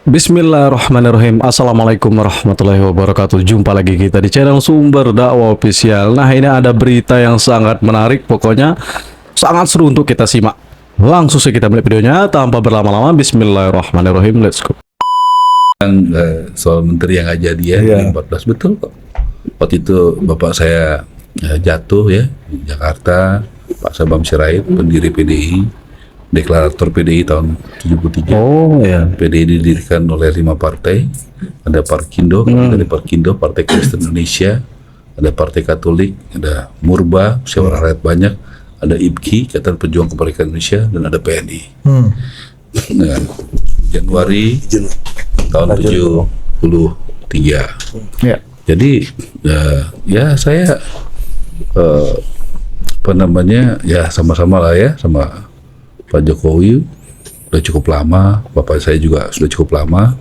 Bismillahirrahmanirrahim. Assalamualaikum warahmatullahi wabarakatuh. Jumpa lagi kita di channel Sumber Dakwah Official. Nah, ini ada berita yang sangat menarik, pokoknya sangat seru untuk kita simak. Langsung saja kita melihat videonya tanpa berlama-lama. Bismillahirrahmanirrahim. Let's go. Soal menteri yang nggak jadi ya, 2014 betul kok. Waktu itu bapak saya jatuh ya di Jakarta, Pak Sabam Sirait, pendiri PDI, deklarator PDI tahun 73. Oh ya. PDI didirikan oleh 5 partai, ada Parkindo, dari Parkindo, Partai Kristen Indonesia, ada Partai Katolik, ada Murba, Musyawarah Rakyat Banyak, ada IPKI, Ikatan Pejuang Kemerdekaan Indonesia, dan ada PNI. Nah, Januari tahun 73. Ya. Jadi ya saya ya sama-sama lah ya sama Pak Jokowi udah cukup lama, bapak saya juga sudah cukup lama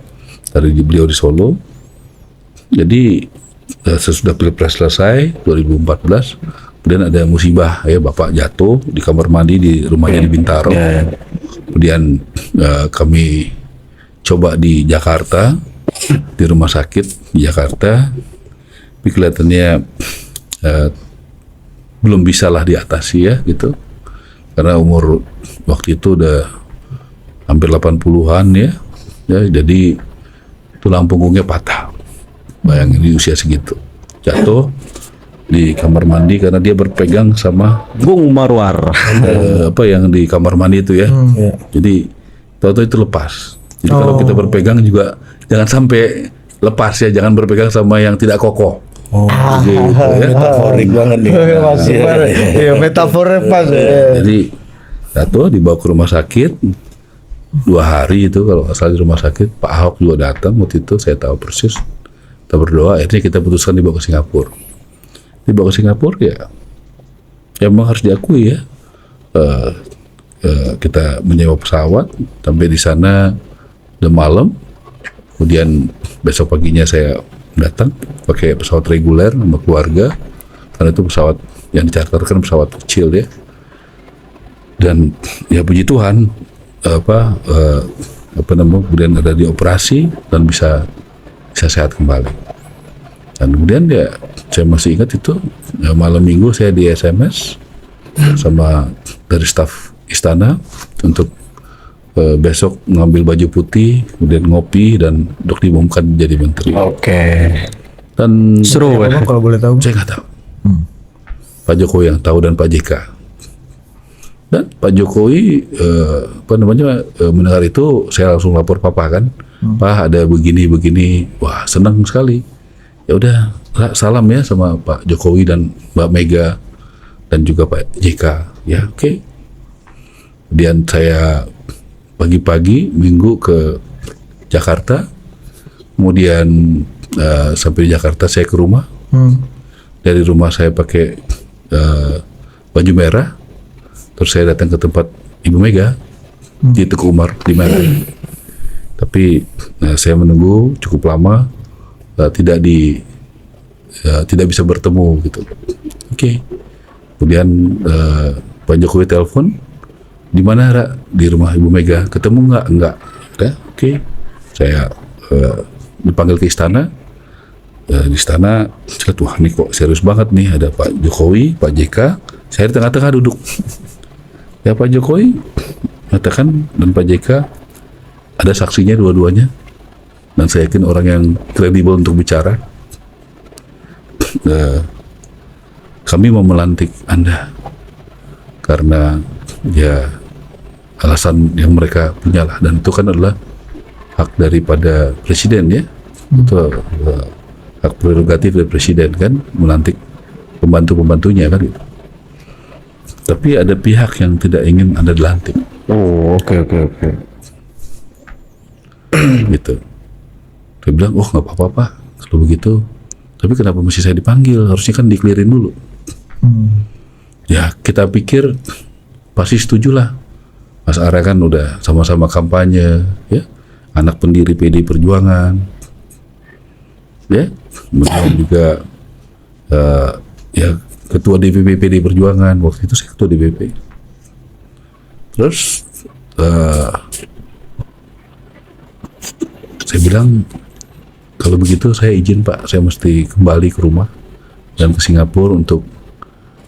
dari beliau di Solo. Jadi sesudah Pilpres selesai 2014, kemudian ada musibah ya, bapak jatuh di kamar mandi di rumahnya di Bintaro. Kemudian kami coba di Jakarta, di rumah sakit di Jakarta, tapi kelihatannya belum bisa lah diatasi ya gitu, karena umur waktu itu udah hampir 80-an ya, jadi tulang punggungnya patah. Bayangin di usia segitu jatuh di kamar mandi karena dia berpegang sama Bung Marwar. apa yang di kamar mandi itu ya. Jadi tahu-tahu itu lepas. Jadi kalau kita berpegang juga jangan sampai lepas ya, jangan berpegang sama yang tidak kokoh. Gitu, ya. Metaforik banget nih. Iya, metafornya pas. Jadi jatuh dibawa ke rumah sakit 2 hari itu kalau nggak salah di rumah sakit. Pak Ahok juga datang waktu itu, saya tahu persis. Kita berdoa, akhirnya kita putuskan dibawa ke Singapura. Dibawa ke Singapura ya memang harus diakui ya. Kita menyewa pesawat sampai di sana udah malam. Kemudian besok paginya saya datang pakai pesawat reguler sama keluarga, karena itu pesawat yang dicarterkan pesawat kecil ya. Dan ya puji Tuhan kemudian ada dioperasi dan bisa sehat kembali. Dan kemudian ya saya masih ingat itu malam minggu saya di SMS sama dari staf istana untuk besok ngambil baju putih, kemudian ngopi dan untuk diumumkan jadi menteri. Oke. Dan Seru ya. Kalau boleh tahu. saya nggak tahu. Pak Jokowi yang tahu dan Pak JK. Dan Pak Jokowi mendengar itu, saya langsung lapor papa kan. Pak ada begini, wah senang sekali. Ya udah salam ya sama Pak Jokowi dan Mbak Mega dan juga Pak JK. Ya oke. Kemudian saya pagi-pagi minggu ke Jakarta, kemudian sampai di Jakarta saya ke rumah. Dari rumah saya pakai baju merah, terus saya datang ke tempat Ibu Mega di Tuku Umar di Merah. Tapi saya menunggu cukup lama, tidak bisa bertemu gitu. Oke. Kemudian Pak Jokowi telepon, di mana Ra? Di rumah Ibu Mega. Ketemu nggak? Enggak. Oke. Saya dipanggil ke istana. Di istana, wah ini kok serius banget nih, ada Pak Jokowi, Pak JK. Saya di tengah-tengah duduk. Ya Pak Jokowi mengatakan dan Pak JK ada saksinya dua-duanya. Dan saya yakin orang yang kredibel untuk bicara. Kami mau melantik Anda karena ya alasan yang mereka punya lah, dan itu kan adalah hak daripada presiden ya. Itu hak prerogatif dari presiden kan, melantik pembantu-pembantunya kan gitu. Tapi ada pihak yang tidak ingin Anda dilantik. Oh, oke. Gitu. Dia bilang, oh nggak apa-apa Pak kalau begitu. Tapi kenapa mesti saya dipanggil? Harusnya kan diklirin dulu. Ya kita pikir pasti setuju lah. Mas Ara kan udah sama-sama kampanye, ya, anak pendiri PD Perjuangan, ya, kemudian juga ya ketua DPP PD Perjuangan, waktu itu saya ketua DPP. Terus saya bilang kalau begitu saya izin Pak, saya mesti kembali ke rumah dan ke Singapura untuk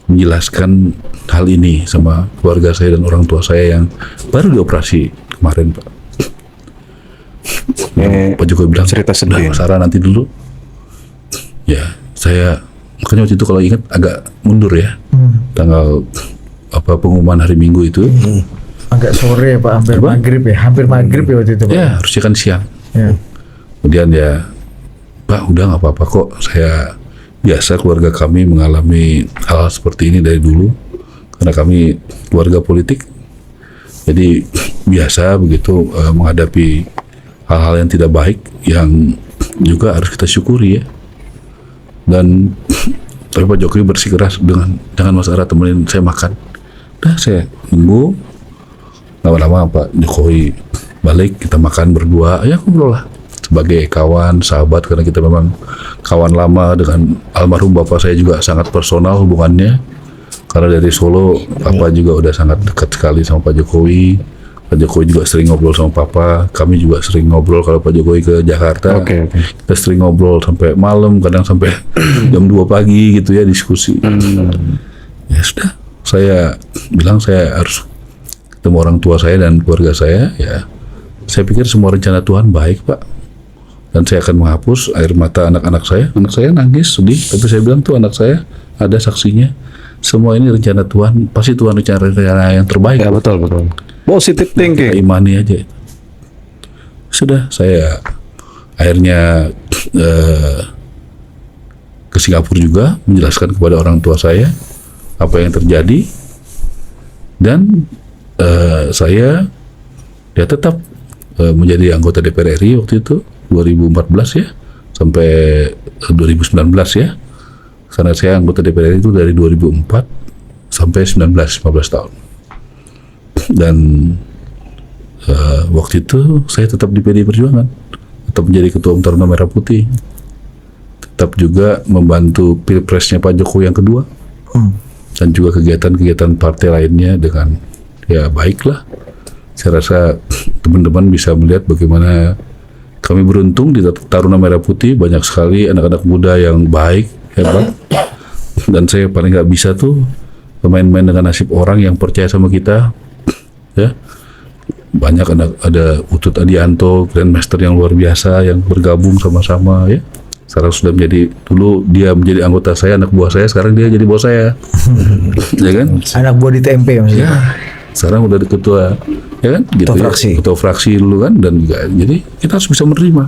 menjelaskan hal ini sama keluarga saya dan orang tua saya yang baru dioperasi kemarin Pak. Pak Jokowi bilang, cerita sedih. "Nah, Sarah nanti dulu." Ya, saya makanya waktu itu kalau ingat agak mundur ya. Tanggal pengumuman hari Minggu itu. Agak sore Pak, hampir Apa? maghrib ya, hampir maghrib ya waktu itu Pak. Ya, harusnya kan siang. Ya. Kemudian ya, Pak udah nggak apa-apa kok. Saya biasa keluarga kami mengalami hal seperti ini dari dulu. Karena kami keluarga politik. Jadi biasa begitu menghadapi hal-hal yang tidak baik yang juga harus kita syukuri ya. Dan tapi Pak Jokowi bersikeras dengan jangan Mas Ara temenin saya makan. Udah saya nunggu, lama-lama Pak Jokowi balik, kita makan berdua, ya ngobrol lah sebagai kawan, sahabat, karena kita memang kawan lama. Dengan almarhum Bapak saya juga sangat personal hubungannya, karena dari Solo Bapak juga udah sangat dekat sekali sama Pak Jokowi. Pak Jokowi juga sering ngobrol sama Papa, kami juga sering ngobrol kalau Pak Jokowi ke Jakarta. Oke. Kita sering ngobrol sampai malam, kadang sampai jam 2 pagi gitu ya, diskusi. Ya sudah, saya bilang saya harus ketemu orang tua saya dan keluarga saya. Ya, saya pikir semua rencana Tuhan baik Pak, dan saya akan menghapus air mata anak-anak saya. Anak saya nangis sedih, tapi saya bilang tuh anak saya ada saksinya. Semua ini rencana Tuhan, pasti Tuhan rencana yang terbaik. Ya betul. Positive thinking. Imani aja. Sudah, saya akhirnya ke Singapura juga menjelaskan kepada orang tua saya apa yang terjadi, dan saya tetap menjadi anggota DPR RI waktu itu 2014 ya sampai 2019 ya, karena saya anggota DPR RI itu dari 2004 sampai 15 tahun. Dan waktu itu saya tetap di PDI Perjuangan, tetap menjadi ketua umum Taruna Merah Putih, tetap juga membantu pilpresnya Pak Jokowi yang kedua, dan juga kegiatan-kegiatan partai lainnya dengan ya baiklah. Saya rasa teman-teman bisa melihat bagaimana kami beruntung di Taruna Merah Putih, banyak sekali anak-anak muda yang baik, hebat, dan saya paling nggak bisa tuh main-main dengan nasib orang yang percaya sama kita. Ya, banyak ada Utut Adianto, Grandmaster yang luar biasa yang bergabung sama-sama ya. Sekarang sudah menjadi, dulu dia menjadi anggota saya, anak buah saya, sekarang dia jadi bos saya. Ya kan? Anak buah di TMP maksudnya. Ya, sekarang udah di ketua, ya kan? Gitu Ketua ya. fraksi. Ketua fraksi dulu kan, dan juga jadi kita harus bisa menerima.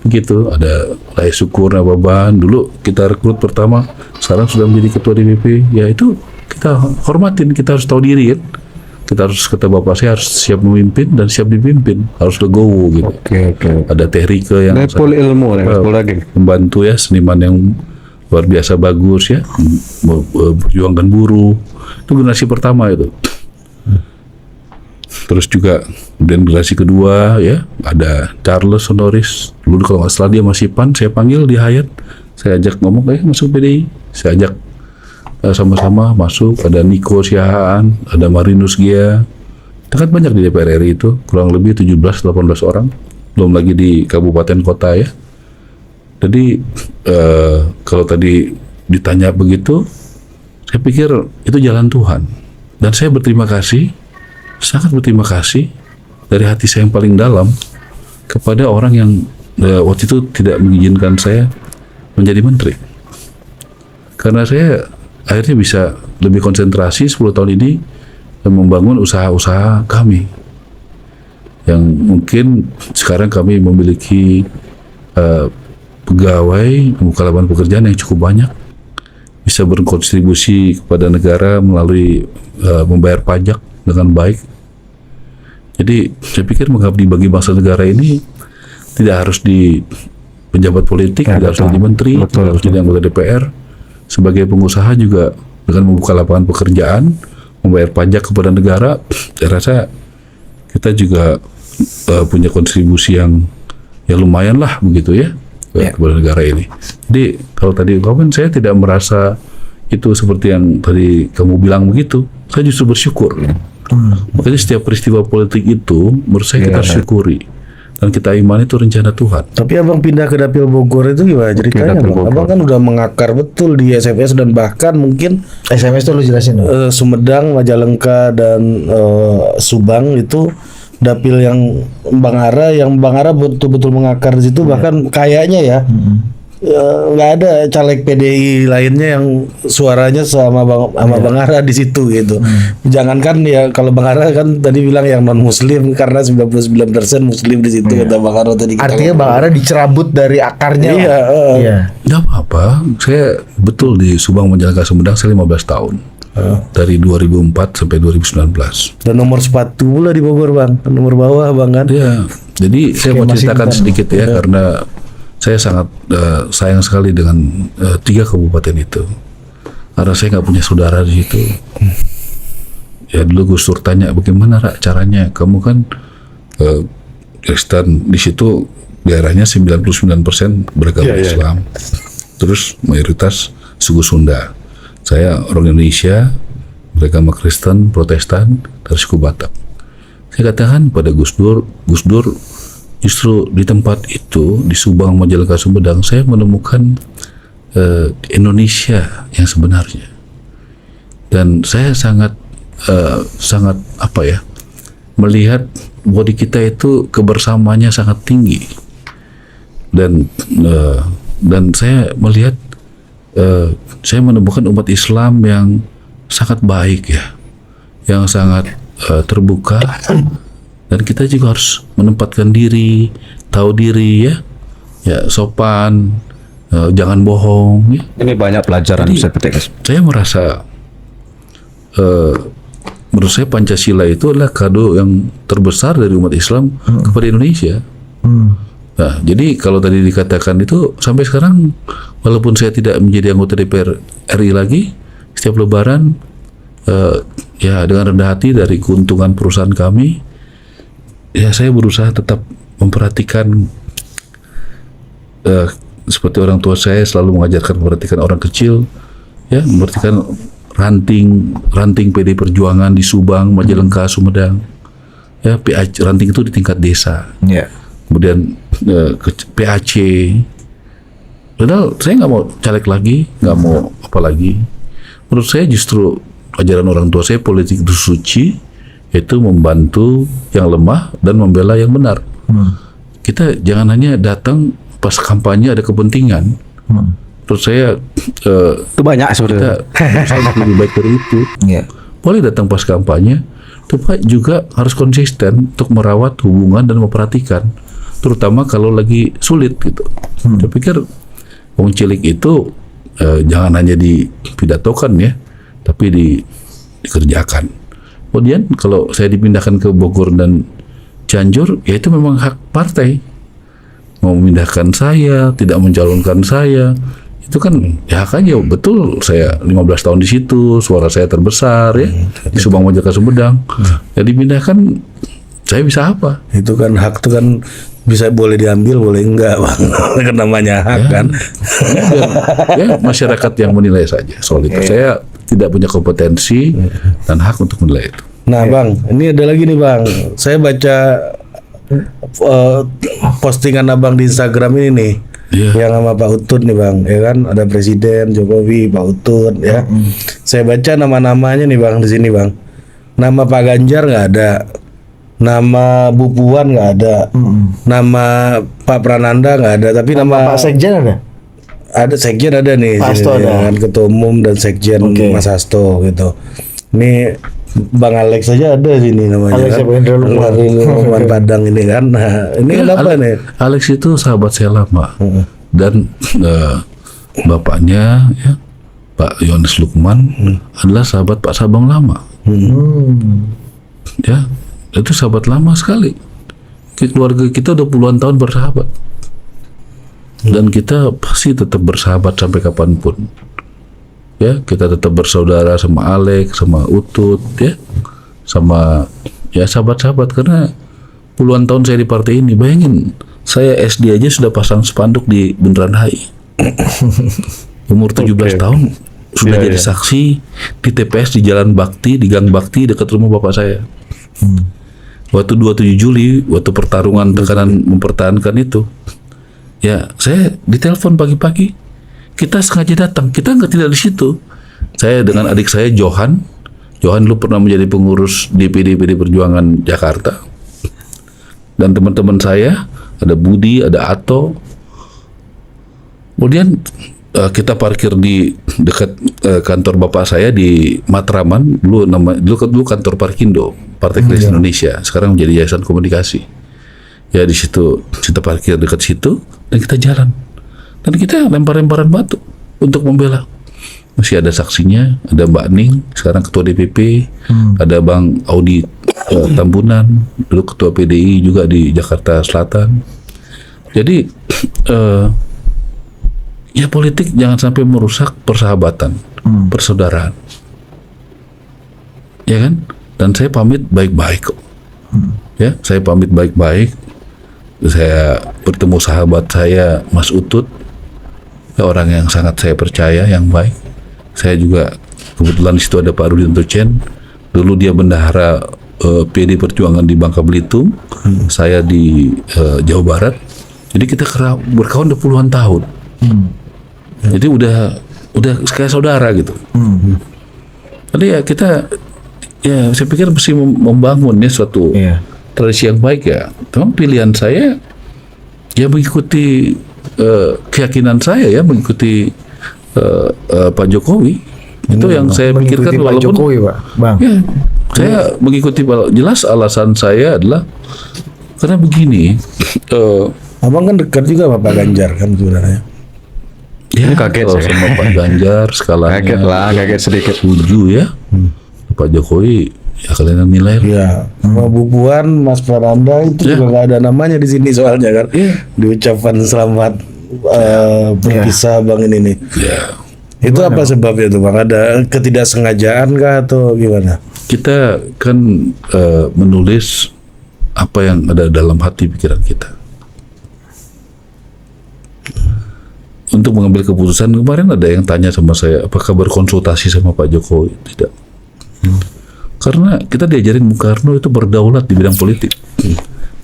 Gitu, ada Lai Syukur Nababan, dulu kita rekrut pertama, sekarang sudah menjadi ketua DPP. Ya itu kita hormatin, kita harus tahu diri kan. Kita harus, kata Bapak saya, harus siap memimpin dan siap dipimpin, harus legowo gitu. Oke. Ada Teh Rike yang Lepul ilmu, lepul lagi. membantu ya, seniman yang luar biasa bagus ya, memperjuangkan buruh. Itu generasi pertama itu. Terus juga dan generasi kedua ya, ada Charles Honoris. Dulu kalau nggak salah dia masih PAN, saya panggil di Hayat, saya ajak ngomong, masuk PDI, saya ajak sama-sama masuk. Ada Niko Siahaan, ada Marinus Gia, sangat banyak di DPR RI itu, kurang lebih 17-18 orang, belum lagi di kabupaten kota ya. Jadi kalau tadi ditanya begitu, saya pikir itu jalan Tuhan, dan saya berterima kasih, sangat berterima kasih dari hati saya yang paling dalam kepada orang yang waktu itu tidak mengizinkan saya menjadi menteri, karena saya akhirnya bisa lebih konsentrasi 10 tahun ini membangun usaha-usaha kami yang mungkin sekarang kami memiliki pegawai, membuka lapangan pekerjaan yang cukup banyak, bisa berkontribusi kepada negara melalui membayar pajak dengan baik. Jadi saya pikir mengabdi bagi bangsa negara ini tidak harus di pejabat politik, tidak harus jadi menteri, tidak harus jadi anggota DPR. Sebagai pengusaha juga dengan membuka lapangan pekerjaan, membayar pajak kepada negara, saya rasa kita juga punya kontribusi yang ya lumayan lah begitu ya, kepada negara ini. Jadi kalau tadi kawan, saya tidak merasa itu seperti yang tadi kamu bilang begitu. Saya justru bersyukur. Makanya setiap peristiwa politik itu menurut saya kita harus syukuri. dan kita imani itu rencana Tuhan. Tapi abang pindah ke Dapil Bogor itu gimana ceritanya? Dapil Bang? Bogor. Abang kan udah mengakar betul di SMS dan bahkan mungkin SMS tuh lu jelasin dong. Sumedang, Majalengka dan Subang itu dapil yang Bang Ara betul-betul mengakar di situ, bahkan kayaknya ya nggak ada caleg PDI lainnya yang suaranya sama Bang Ara di situ gitu. Jangankan ya kalau Bang Ara kan tadi bilang yang non Muslim karena 99% Muslim di situ kata Bang Ara tadi. Artinya Bang Ara dicerabut dari akarnya. Iya, Iya. Nggak apa-apa, saya betul di Subang Majalengka Sumedang saya 15 tahun. Dari 2004 sampai 2019. Dan nomor sepatu pula di Bogor Bang, nomor bawah Bang kan. Ya, jadi saya mau masih ceritakan muda. sedikit ya, karena saya sangat sayang sekali dengan 3 kabupaten itu. Karena saya nggak punya saudara di situ. Ya dulu Gus Dur tanya, bagaimana Rak caranya? Kamu kan Kristen, di situ daerahnya 99% beragama Islam. Terus mayoritas suku Sunda. Saya orang Indonesia, beragama Kristen, Protestan, dari suku Batak. Saya katakan pada Gus Dur justru di tempat itu, di Subang, Majalengka, Sumedang, saya menemukan Indonesia yang sebenarnya. Dan saya sangat melihat bahwa di kita itu kebersamaannya sangat tinggi. Dan saya melihat saya menemukan umat Islam yang sangat baik ya, yang sangat terbuka, dan kita juga harus menempatkan diri, tahu diri ya sopan, jangan bohong ya. Ini banyak pelajaran Jadi, bisa petik. Saya merasa menurut saya Pancasila itu adalah kado yang terbesar dari umat Islam kepada Indonesia. Nah, jadi kalau tadi dikatakan itu sampai sekarang, walaupun saya tidak menjadi anggota DPR RI lagi, setiap Lebaran ya dengan rendah hati dari keuntungan perusahaan kami, ya saya berusaha tetap memperhatikan seperti orang tua saya selalu mengajarkan memperhatikan orang kecil, ya memperhatikan ranting PD Perjuangan di Subang, Majalengka, Sumedang, ya ranting itu di tingkat desa. Iya. Kemudian PAC. Padahal saya nggak mau caleg lagi, nggak mau apa lagi. Menurut saya justru ajaran orang tua saya politik itu suci, yaitu membantu yang lemah dan membela yang benar. Kita jangan hanya datang pas kampanye ada kepentingan. Menurut saya Itu banyak sebenarnya. kita lebih baik dari itu. Iya. Boleh datang pas kampanye, tapi juga harus konsisten untuk merawat hubungan dan memperhatikan, terutama kalau lagi sulit gitu. Saya pikir wong cilik itu jangan hanya dipidatokan ya, tapi dikerjakan. Kemudian kalau saya dipindahkan ke Bogor dan Cianjur, ya itu memang hak partai. Mau memindahkan saya, tidak mencalonkan saya, itu kan ya hak aja. Betul, saya 15 tahun di situ, suara saya terbesar ya, di Subang, Majalengka, Sumedang. Ya dipindahkan, saya bisa apa? Itu kan hak itu kan bisa boleh diambil, boleh enggak Bang. Kan namanya hak kan. Ya masyarakat yang menilai saja soal itu. Saya tidak punya kompetensi dan hak untuk menilai itu. Nah Bang, ini ada lagi nih Bang. Saya baca postingan Abang di Instagram ini nih. Iya. Yang sama Pak Utut nih Bang, ya kan ada Presiden Jokowi, Pak Utut ya. Saya baca nama-namanya nih Bang di sini Bang. Nama Pak Ganjar nggak ada, nama Bu Puan nggak ada, nama Pak Prananda nggak ada, tapi nama Pak Sekjen ada? ada Sekjen ada nih, Pak sini Hasto nih, ada. kan Ketua Umum dan Sekjen Oke. Mas Hasto gitu. Ini Bang Alex saja ada sini namanya. Alex kan? siapa? Indra Lukman. Lukman Padang ini kan. Nah, ini kenapa nih? Alex itu sahabat saya lama dan bapaknya ya Pak Yohanes Lukman adalah sahabat Pak Sabang lama. Ya, itu sahabat lama sekali. Keluarga kita udah puluhan tahun bersahabat. Dan kita pasti tetap bersahabat sampai kapanpun. Ya, kita tetap bersaudara sama Alex, sama Utut, ya, sama ya sahabat-sahabat karena puluhan tahun saya di partai ini. Bayangin, saya SD aja sudah pasang spanduk di Bundaran HI. Umur 17 tahun sudah jadi saksi di TPS di Jalan Bakti, di Gang Bakti dekat rumah bapak saya. waktu 27 Juli, waktu pertarungan tekanan mempertahankan itu, ya saya ditelepon pagi-pagi, kita sengaja datang, kita nggak tidak di situ. Saya dengan adik saya Johan dulu pernah menjadi pengurus DPD PD Perjuangan Jakarta, dan teman-teman saya ada Budi, ada Ato. Kemudian kita parkir di dekat kantor bapak saya di Matraman, dulu kantor Parkindo Partai Kristus Indonesia, sekarang menjadi Yayasan Komunikasi. Ya di situ kita parkir dekat situ dan kita jalan, dan kita lempar-lemparan batu untuk membela. Masih ada saksinya, ada Mbak Ning, sekarang ketua DPP, ada Bang Audi Tambunan, dulu ketua PDI juga di Jakarta Selatan. Jadi ya politik jangan sampai merusak persahabatan, persaudaraan, ya kan? Dan saya pamit baik-baik kok, ya saya pamit baik-baik. Saya bertemu sahabat saya Mas Utut, ya, orang yang sangat saya percaya, yang baik. Saya juga kebetulan di situ ada Pak Rudinto Chen, dulu dia bendahara PD Perjuangan di Bangka Belitung, saya di Jawa Barat. Jadi kita berkawan udah puluhan tahun. Jadi udah kayak saudara gitu. Jadi ya kita, ya saya pikir mesti membangun ya suatu tradisi yang baik ya. Memang pilihan saya ya mengikuti keyakinan saya, ya mengikuti Pak Jokowi. Itu yang saya pikirkan, Pak walaupun Jokowi, Pak, Bang. ya, saya mengikuti, jelas alasan saya adalah karena begini. Abang kan dekat juga sama Pak Ganjar kan sebenarnya. Ya, Kaget kalau saya. sama Pak Ganjar skalanya Kaget sedikit. 7 ya. Pak Jokowi ya kalian yang nilai. Iya, sama Bu Puan, Mas Prananda itu juga nggak ada namanya di sini soalnya kan. Di ucapan selamat berpisah Bang ini nih. Ya, Itu apa sebabnya tuh Bang? Ada ketidaksengajaan kah atau gimana? kita kan menulis apa yang ada dalam hati pikiran kita. Untuk mengambil keputusan, kemarin ada yang tanya sama saya, apakah berkonsultasi sama Pak Jokowi? Tidak. Karena kita diajarin Bung Karno itu berdaulat di bidang politik.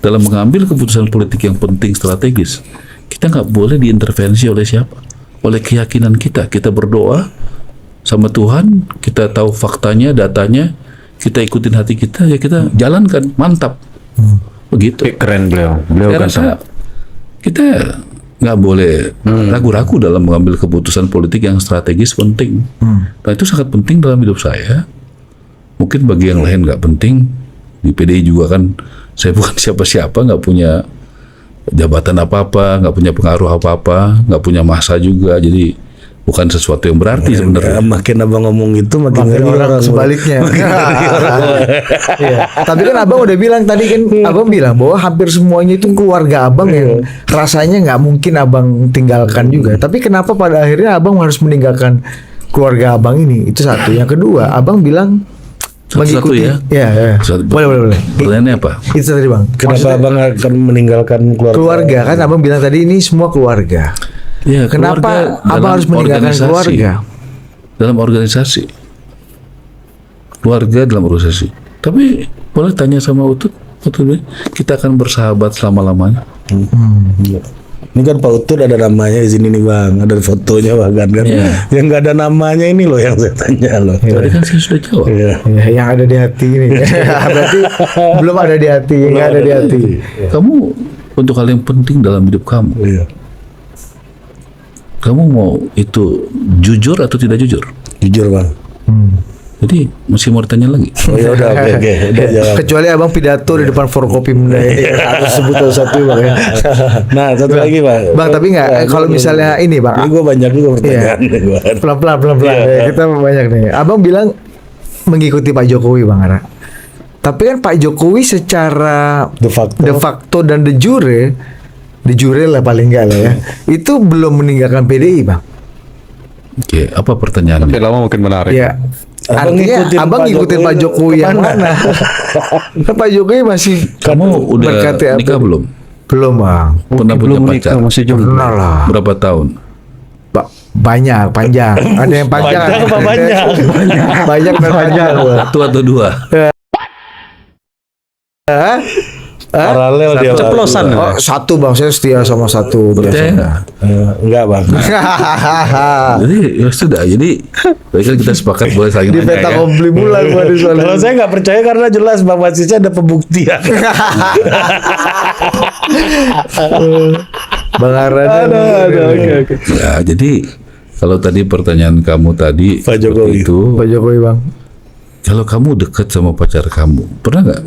Dalam mengambil keputusan politik yang penting strategis, kita nggak boleh diintervensi oleh siapa? Oleh keyakinan kita. Kita berdoa sama Tuhan, kita tahu faktanya, datanya, kita ikutin hati kita, ya kita jalankan, mantap. Begitu. Keren beliau. Saya Kan rasa kita nggak boleh ragu-ragu dalam mengambil keputusan politik yang strategis penting. Nah itu sangat penting dalam hidup saya. Mungkin bagi yang lain nggak penting. Di PDI juga kan saya bukan siapa-siapa, nggak punya jabatan apa-apa, nggak punya pengaruh apa-apa, nggak punya masa juga. Jadi bukan sesuatu yang berarti sebenarnya. Makin abang ngomong itu makin ngeri orang sebaliknya. Iya. Tapi kan abang udah bilang tadi kan, abang bilang bahwa hampir semuanya itu keluarga abang yang rasanya nggak mungkin abang tinggalkan juga. Tapi kenapa pada akhirnya abang harus meninggalkan keluarga abang ini? Itu satu. Yang kedua, abang bilang Satu-satu mengikuti. ya. Ya. Boleh. Pertanyaannya apa? Itu tadi bang. Kenapa Maksudnya, abang akan meninggalkan keluarga kan abang bilang tadi ini semua keluarga. Ya, Kenapa keluarga abang dalam harus meninggalkan organisasi. keluarga? Dalam organisasi. Keluarga dalam organisasi. Tapi boleh tanya sama Utut, kita akan bersahabat selama-lamanya. Ini kan Pak Utut ada namanya di sini nih Bang, ada fotonya bahkan kan. Yang nggak ada namanya ini loh yang saya tanya loh. Tadi kan saya sudah jawab. Iya. Ya, yang ada di hati ini. Berarti belum ada di hati, nggak ada di hati. Kamu untuk hal yang penting dalam hidup kamu, Iya. kamu mau itu jujur atau tidak jujur? Jujur Bang. Jadi masih mau ditanya lagi. Oh ya udah oke. Udah jawab. Kecuali abang pidato di depan Forkopimda ini harus sebut satu bang ya. Nah satu lagi Bang. Bang tapi nggak kalau misalnya ini bang. Ini gue banyak juga pertanyaan. Pelan-pelan. Ya, kita banyak nih. Abang bilang mengikuti Pak Jokowi bang Ara. Tapi kan Pak Jokowi secara De facto. de facto dan de jure lah paling nggak lah ya. Itu belum meninggalkan PDI bang. Oke, apa pertanyaannya? Tapi lama mungkin menarik. Ya. Abang Artinya ngikutin abang Pak ngikutin Pak Jokowi yang mana? Kan Pak Jokowi masih Kamu udah berkati apa? nikah belum? Belum bang. Pernah punya Belum pacar? menikah, masih jomblo. Pernah lah. Berapa tahun? Banyak, panjang. Ada yang panjang. Panjang apa banyak? Banyak dan panjang. Satu atau dua? Paralel dia. Ceplosan. Oh, satu bang, saya setia sama satu. Percaya biasa. nggak? Enggak bang. Jadi ya sudah. Jadi tadi kan kita sepakat boleh saling Di nanya peta ya. kompli bulan gua di soal. Kalau saya nggak percaya karena jelas bang Masisnya ada pembuktian. Bang Ara. Oke. Ya, jadi kalau tadi pertanyaan kamu tadi Pak seperti Jokowi. itu, Pak Jokowi bang. kalau kamu dekat sama pacar kamu, pernah nggak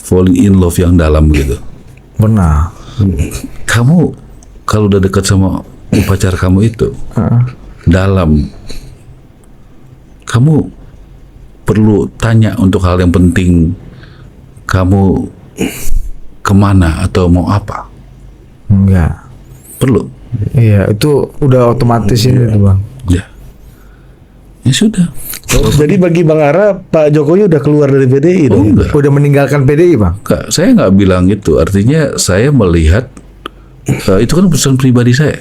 falling in love yang dalam gitu? Pernah. Kamu kalau udah dekat sama pacar kamu itu dalam, kamu perlu tanya untuk hal yang penting, kamu kemana atau mau apa? Enggak. Perlu. Iya, itu udah otomatis ini bang. Ya. Ya sudah. Jadi bagi Bang Ara, Pak Jokowi udah keluar dari PDI Oh, dong. enggak. Udah meninggalkan PDI bang. Enggak, saya nggak bilang itu. Artinya saya melihat itu kan keputusan pribadi saya.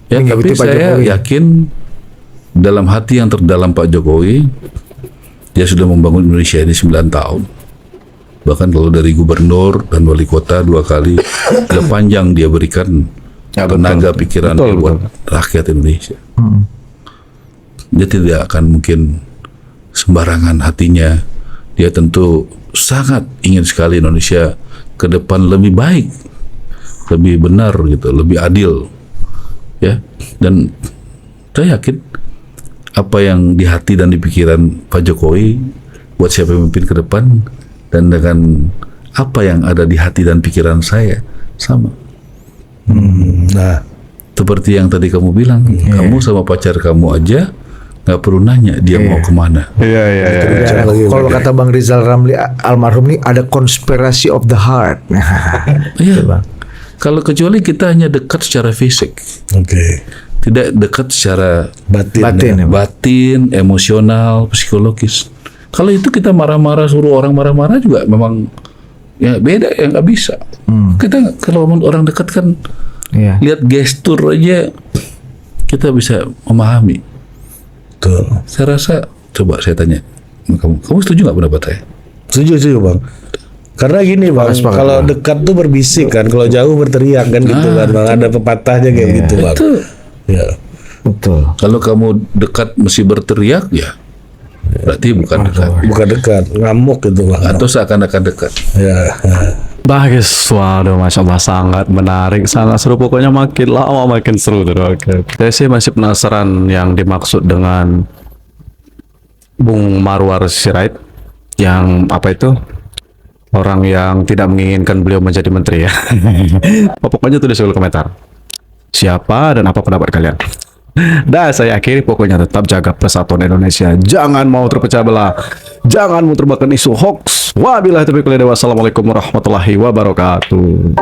Ya, tapi Mengikuti Pak saya Jokowi. yakin dalam hati yang terdalam Pak Jokowi, dia sudah membangun Indonesia ini 9 tahun. Bahkan kalau dari gubernur dan wali kota 2 kali, sudah panjang dia berikan Ya, tenaga betul. pikiran Betul, dia buat betul. rakyat Indonesia. Dia tidak akan mungkin sembarangan hatinya. Dia tentu sangat ingin sekali Indonesia ke depan lebih baik, lebih benar gitu, lebih adil, ya. Dan saya yakin apa yang di hati dan di pikiran Pak Jokowi buat siapa yang memimpin ke depan, dan dengan apa yang ada di hati dan pikiran saya sama. Nah, Seperti yang tadi kamu bilang, kamu sama pacar kamu aja nggak perlu nanya dia mau kemana. Iya. Ya, kalau kata Bang Rizal Ramli almarhum nih ada konspirasi of the heart. Iya. Kalau kecuali kita hanya dekat secara fisik, oke. tidak dekat secara Batin. ya, Bang. batin, emosional, psikologis. Kalau itu kita marah-marah, suruh orang marah-marah juga memang ya beda, ya nggak bisa. Kita kalau orang dekat kan Iya. lihat gestur aja kita bisa memahami. Betul. Saya rasa, coba saya tanya kamu setuju nggak pendapat saya? Setuju bang. Karena gini bang, kalau dekat tuh berbisik kan, kalau jauh berteriak kan gitu kan bang. Ada pepatahnya kayak gitu bang. Itu Ya. Betul. kalau kamu dekat mesti berteriak ya berarti bukan dekat, Bukan dekat, ngamuk gitu bang. atau seakan-akan dekat. Ya. Bagus, waduh, masya Allah, sangat menarik, sangat seru. Pokoknya makin lama makin seru tuh. Oke. Saya sih masih penasaran yang dimaksud dengan Bung Marwar Sirait, yang apa itu? Orang yang tidak menginginkan beliau menjadi menteri ya. Pokoknya tulis di kolom komentar. Siapa dan apa pendapat kalian? Dan saya akhiri, pokoknya tetap jaga persatuan Indonesia. Jangan mau terpecah belah. Jangan mau termakan isu hoax. Wabillahi taufiq wal hidayah. Wassalamualaikum warahmatullahi wabarakatuh.